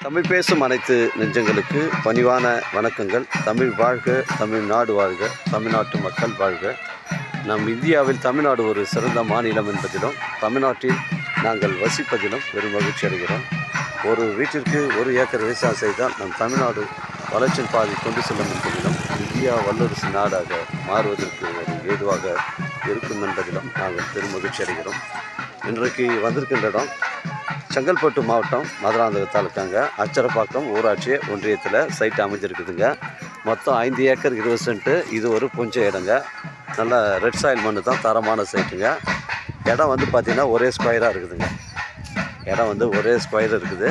தமிழ் பேசும் அனைத்து நெஞ்சங்களுக்கு பணிவான வணக்கங்கள். தமிழ் வாழ்க, தமிழ்நாடு வாழ்க, தமிழ்நாட்டு மக்கள் வாழ்க. நம் இந்தியாவில் தமிழ்நாடு ஒரு சிறந்த மாநிலம் என்பதிலும் தமிழ்நாட்டில் நாங்கள் வசிப்பதிலும் பெரும் மகிழ்ச்சி அடைகிறோம். ஒரு வீட்டிற்கு 1 ஏக்கர் விவசாயம் செய்தால் நம் தமிழ்நாடு வளர்ச்சியின் பாதை கொண்டு செல்லும் என்பதிலும் இந்தியா வல்லரசு நாடாக மாறுவதற்கு ஒரு ஏதுவாக இருக்கும் என்பதிலும் நாங்கள் பெரும் மகிழ்ச்சி அடைகிறோம். இன்றைக்கு வந்திருக்கின்ற இடம் செங்கல்பட்டு மாவட்டம் மதுராந்தகம் தாலுக்காங்க அச்சரப்பாக்கம் ஊராட்சி ஒன்றியத்தில் சைட் அமைஞ்சிருக்குதுங்க. மொத்தம் 5 ஏக்கர் 20 சென்ட்டு. இது ஒரு புஞ்ச இடங்க. நல்ல ரெட் சாயில் மண்ணு தான், தரமான சைட்டுங்க. இடம் வந்து பார்த்திங்கன்னா ஒரே ஸ்கொயராக இருக்குதுங்க. இடம் வந்து ஒரே ஸ்கொயர் இருக்குது.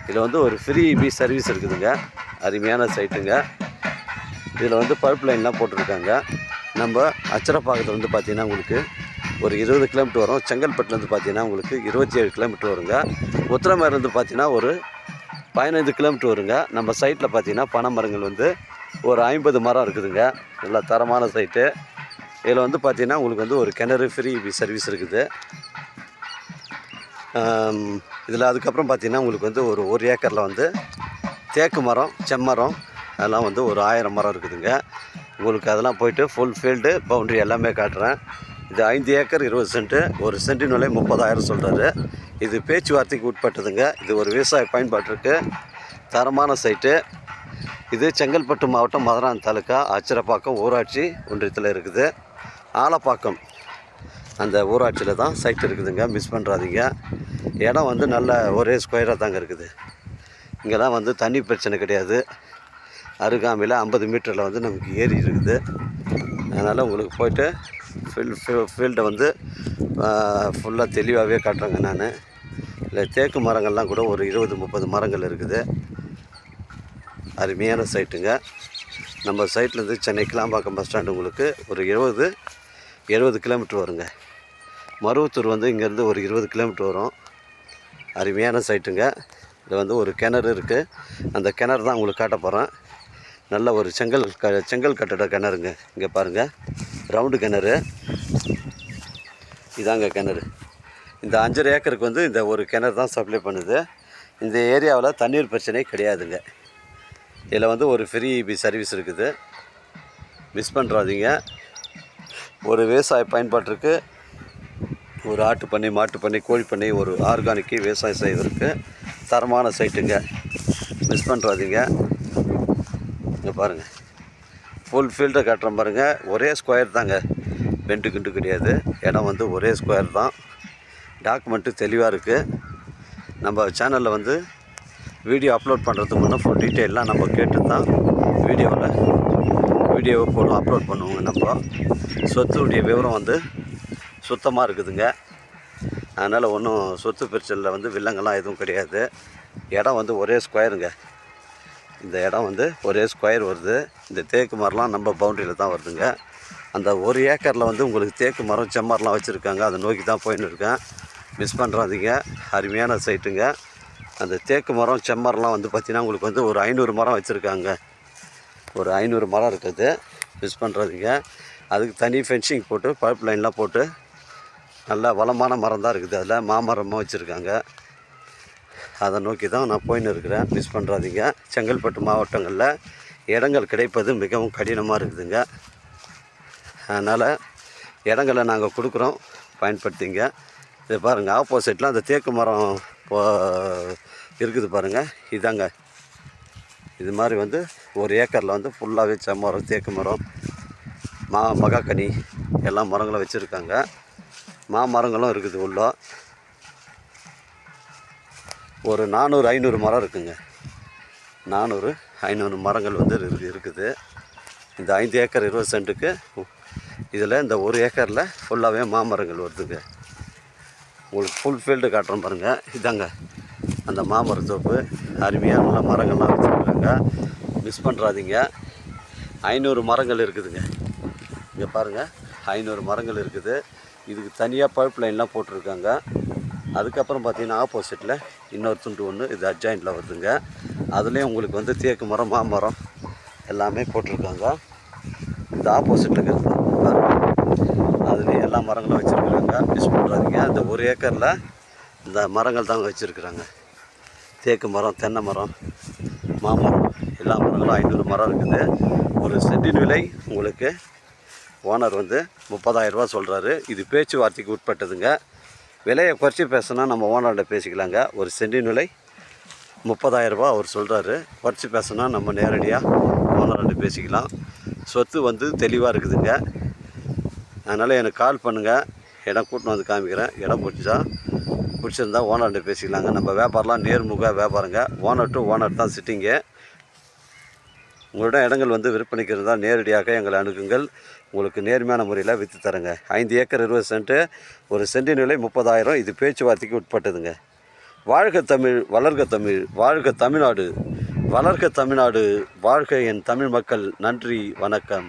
இதில் வந்து ஒரு ஃப்ரீ இபி சர்வீஸ் இருக்குதுங்க. அருமையான சைட்டுங்க. இதில் வந்து பைப் லைன்லாம் போட்டிருக்காங்க. நம்ம அச்சரப்பாக்கத்தில் வந்து பார்த்திங்கன்னா உங்களுக்கு ஒரு 20 கிலோமீட்டர் வரும். செங்கல்பட்டுலேருந்து பார்த்தீங்கன்னா உங்களுக்கு 27 கிலோமீட்டர் வருங்க. உத்திரமேலேருந்து பார்த்தீங்கன்னா ஒரு 15 கிலோமீட்டர் வருங்க. நம்ம சைட்டில் பார்த்தீங்கன்னா பனை மரங்கள் வந்து ஒரு 50 மரம் இருக்குதுங்க. நல்ல தரமான சைட்டு. இதில் வந்து பார்த்திங்கன்னா உங்களுக்கு வந்து ஒரு கிணறு ஃப்ரீ சர்வீஸ் இருக்குது. இதில் அதுக்கப்புறம் பார்த்திங்கன்னா உங்களுக்கு வந்து ஒரு ஏக்கரில் வந்து தேக்கு மரம், செம்மரம் அதெல்லாம் வந்து ஒரு 1000 மரம் இருக்குதுங்க. உங்களுக்கு அதெல்லாம் போய்ட்டு ஃபுல் ஃபீல்டு பவுண்ட்ரி எல்லாமே காட்டுறேன். இது 5 ஏக்கர் 20 சென்ட்டு. ஒரு சென்ட்டின் விலை 30,000 சொல்கிறாரு. இது பேச்சுவார்த்தைக்கு உட்பட்டதுங்க. இது ஒரு விவசாய பயன்பாட்டிற்கு தரமான சைட்டு. இது செங்கல்பட்டு மாவட்டம் மதுராந்தகம் தாலுக்கா அச்சரப்பாக்கம் ஊராட்சி ஒன்றியத்தில் இருக்குது. ஆலப்பாக்கம் அந்த ஊராட்சியில் தான் சைட் இருக்குதுங்க. மிஸ் பண்ணுறாதீங்க. இடம் வந்து நல்ல ஒரே ஸ்கொயராக தாங்க இருக்குது. இங்கெல்லாம் வந்து தண்ணி பிரச்சனை கிடையாது. அருகாமையில் 50 மீட்டரில் வந்து நமக்கு ஏரி இருக்குது. அதனால் உங்களுக்கு போய்ட்டு ஃபீல்டை வந்து ஃபுல்லாக தெளிவாகவே காட்டுறேங்க நான். இல்லை தேக்கு மரங்கள்லாம் கூட ஒரு 20-30 மரங்கள் இருக்குது. அருமையான சைட்டுங்க. நம்ம சைட்லேருந்து சென்னை கிளாம்பாக்கம் பஸ் ஸ்டாண்டு உங்களுக்கு ஒரு 70 கிலோமீட்டர் வருங்க. மருவத்தூர் வந்து இங்கேருந்து ஒரு 20 கிலோமீட்டர் வரும். அருமையான சைட்டுங்க. இதில் வந்து ஒரு கிணறு இருக்குது. அந்த கிணறு தான் உங்களுக்கு காட்ட போகிறேன். நல்ல ஒரு செங்கல் கட்டட கிணறுங்க. இங்கே பாருங்கள், ரவுண்டு கிணறு இதாங்க கிணறு. இந்த 5.5 ஏக்கருக்கு வந்து இந்த ஒரு கிணறு தான் சப்ளை பண்ணுது. இந்த ஏரியாவில் தண்ணீர் பிரச்சனை கிடையாதுங்க. இதில் வந்து ஒரு ஃப்ரீ இபி சர்வீஸ் இருக்குது. மிஸ் பண்ணுறாதீங்க. ஒரு விவசாய பயன்பாட்டிற்கு ஒரு ஆட்டு பண்ணை, மாட்டு பண்ணை, கோழி பண்ணை, ஒரு ஆர்கானிக்கு விவசாயம் செய்வதற்கு தரமான சைட்டுங்க. மிஸ் பண்ணுறாதீங்க. இங்கே பாருங்கள், ஃபுல் ஃபீல்டை காட்டுறேன் பாருங்கள். ஒரே ஸ்கொயர் தாங்க, பெண்டு கிண்டு கிடையாது. இடம் வந்து ஒரே ஸ்கொயர் தான். டாக்குமெண்ட்டு தெளிவாக இருக்குது. நம்ம சேனலில் வந்து வீடியோ அப்லோட் பண்ணுறதுக்கு முன்னே ஃபுல் டீட்டெயிலாம் நம்ம கேட்டு தான் வீடியோவை போடுவோம், அப்லோட் பண்ணுவோங்க. நம்ம சொத்துடைய விவரம் வந்து சுத்தமாக இருக்குதுங்க. அதனால் ஒன்றும் சொத்து பிரச்சனையில் வந்து வில்லங்கள்லாம் எதுவும் கிடையாது. இடம் வந்து ஒரே ஸ்கொயருங்க. இந்த இடம் வந்து ஒரே ஸ்கொயர் வருது. இந்த தேக்கு மரம்லாம் நம்ம பவுண்டரியில் தான் வருதுங்க. அந்த 1 ஏக்கரில் வந்து உங்களுக்கு தேக்கு மரம், செம்மரம்லாம் வச்சுருக்காங்க. அதை நோக்கி தான் போயின்னு இருக்கேன். மிஸ் பண்ணுறாதீங்க. அருமையான சைட்டுங்க. அந்த தேக்கு மரம், செம்மரம்லாம் வந்து பார்த்திங்கன்னா உங்களுக்கு வந்து ஒரு 500 மரம் வச்சுருக்காங்க. ஒரு 500 மரம் இருக்குது. மிஸ் பண்ணுறாதீங்க. அதுக்கு தனி ஃபென்சிங் போட்டு பைப் லைன்லாம் போட்டு நல்லா வளமான மரம் தான் இருக்குது. அதில் மாமரமாக வச்சுருக்காங்க. அதை நோக்கி தான் நான் போயின்னு இருக்கிறேன். மிஸ் பண்ணுறாதீங்க. செங்கல்பட்டு மாவட்டங்களில் இடங்கள் கிடைப்பது மிகவும் கடினமாக இருக்குதுங்க. அதனால் இடங்களை நாங்கள் கொடுக்குறோம், பயன்படுத்திங்க. இது பாருங்கள், ஆப்போசிட்டில் அந்த தேக்கு மரம் இருக்குது பாருங்கள். இதாங்க, இது மாதிரி வந்து 1 ஏக்கரில் வந்து ஃபுல்லாகவே செம்மரம், தேக்கு மரம், மகாக்கனி எல்லா மரங்களும் வச்சுருக்காங்க. மாமரங்களும் இருக்குது. உள்ள ஒரு 400-500 மரம் இருக்குங்க. 400-500 மரங்கள் வந்து இருக்குது. இந்த 5 ஏக்கர் 20 சென்ட்டுக்கு இதில் இந்த 1 ஏக்கரில் ஃபுல்லாகவே மாமரங்கள் வருதுங்க. உங்களுக்கு ஃபுல் ஃபீல்டு காட்டுறோம் பாருங்கள். இதாங்க அந்த மாமரத்தோப்பு. அருமையான நல்ல மரங்கள்லாம் வச்சுருக்காங்க. மிஸ் பண்ணுறாதீங்க. 500 மரங்கள் இருக்குதுங்க. இங்கே பாருங்கள், 500 மரங்கள் இருக்குது. இதுக்கு தனியாக பைப் லைன்லாம் போட்டிருக்காங்க. அதுக்கப்புறம் பார்த்திங்கன்னா ஆப்போசிட்டில் இன்னொரு துண்டு ஒன்று, இது அட்ஜாயிண்டில் வருதுங்க. அதுலேயும் உங்களுக்கு வந்து தேக்கு மரம், மாமரம் எல்லாமே போட்டிருக்காங்க. இந்த ஆப்போசிட்டில் இருக்குது அதுலேயும் எல்லா மரங்களும் வச்சுருக்குறாங்க. மிஸ் பண்ணுறாதீங்க. அந்த 1 ஏக்கரில் இந்த மரங்கள் தாங்க வச்சுருக்குறாங்க. தேக்கு மரம், தென்னை மரம், மாமரம், எல்லா மரங்களும் 500 மரம் இருக்குது. ஒரு சென்டின் விலை உங்களுக்கு ஓனர் வந்து 30,000 ரூபா சொல்கிறாரு. இது பேச்சுவார்த்தைக்கு உட்பட்டதுங்க. விலையை குறைச்சி பேசினா நம்ம ஓனர்கிட்ட பேசிக்கலாங்க. ஒரு சென்டின் விலை 30,000 ரூபா அவர் சொல்கிறாரு. குறைச்சி பேசினா நம்ம நேரடியாக ஓனர்கிட்ட பேசிக்கலாம். சொத்து வந்து தெளிவாக இருக்குதுங்க. அதனால் எனக்கு கால் பண்ணுங்கள். இடம் கூட்டின்னு வந்து காமிக்கிறேன். இடம் பிடிச்சிருந்தா ஓனர்கிட்ட பேசிக்கலாங்க. நம்ம வியாபாரம்லாம் நேர்முக வியாபாரங்க. ஓனர் டு ஓனர் தான் சிட்டிங்கு. உங்களிடம் இடங்கள் வந்து விற்பனைக்கு இருந்தால் நேரடியாக எங்களை அணுகுங்கள். உங்களுக்கு நேர்மையான முறையில் விற்று தரேங்க. 5 ஏக்கர் 20 சென்ட்டு. ஒரு சென்டின் விலை 30,000. இது பேச்சுவார்த்தைக்கு உட்பட்டதுங்க. வாழ்க தமிழ், வளர்க தமிழ், வாழ்க தமிழ்நாடு, வளர்க தமிழ்நாடு, வாழ்க என் தமிழ் மக்கள். நன்றி, வணக்கம்.